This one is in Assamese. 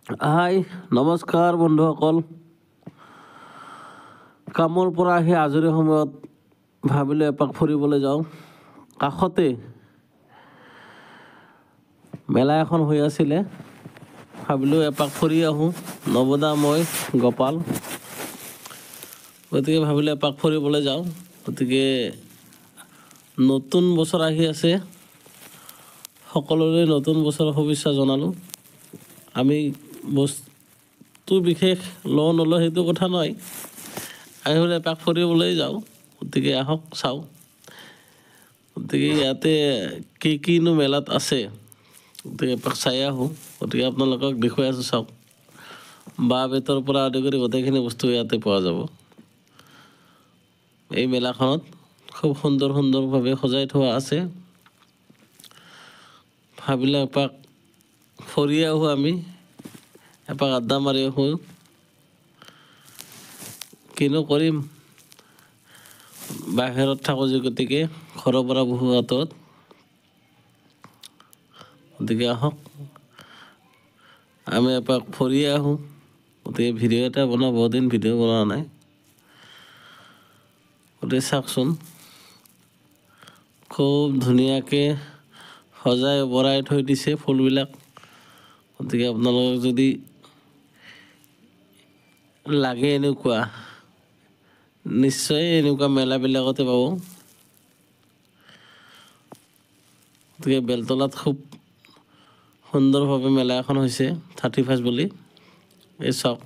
হাই নমস্কাৰ বন্ধুসকল। কামৰ পৰা আহি আজৰি সময়ত ভাবিলোঁ এপাক ফুৰিবলৈ যাওঁ। কাষতে মেলা এখন হৈ আছিলে, ভাবিলোঁ এপাক ফুৰি আহোঁ। নৱদা, মই, গোপাল, গতিকে ভাবিলোঁ এপাক ফুৰিবলৈ যাওঁ। গতিকে নতুন বছৰ আহি আছে, সকলোৰে নতুন বছৰৰ শুভেচ্ছা জনালোঁ। আমি বস্তু বিশেষ লওঁ নলওঁ সেইটো কথা নহয়, আমি বোলে এপাক ফুৰিবলৈ যাওঁ। গতিকে আহক চাওঁ, গতিকে ইয়াতে কিনো মেলাত আছে, গতিকে এপাক চাই আহোঁ। গতিকে আপোনালোকক দেখুৱাই আছোঁ, চাওক। বাঁহ বেতৰ পৰা আদি কৰি গোটেইখিনি বস্তু ইয়াতে পোৱা যাব। এই মেলাখনত খুব সুন্দৰভাৱে সজাই থোৱা আছে। ভাবিলে এপাক ফুৰি আহোঁ, আমি এপাক আড্ডা মাৰি আহোঁ। কিনো কৰিম, বাহিৰত থাকোঁ যে, গতিকে ঘৰৰ পৰা বহু আঁতৰত। গতিকে আহক আমি এপাক ফুৰি আহোঁ। গতিকে ভিডিঅ' এটা বনাওঁ, বহুত দিন ভিডিঅ' বনোৱা নাই। গতিকে চাওকচোন, খুব ধুনীয়াকৈ সজাই বৰাই থৈ দিছে ফুলবিলাক। গতিকে আপোনালোকক যদি লাগে এনেকুৱা, নিশ্চয় এনেকুৱা মেলাবিলাকতে পাব। গতিকে বেলতলাত খুব সুন্দৰভাৱে মেলা এখন হৈছে, 31 বুলি। এই চাওক,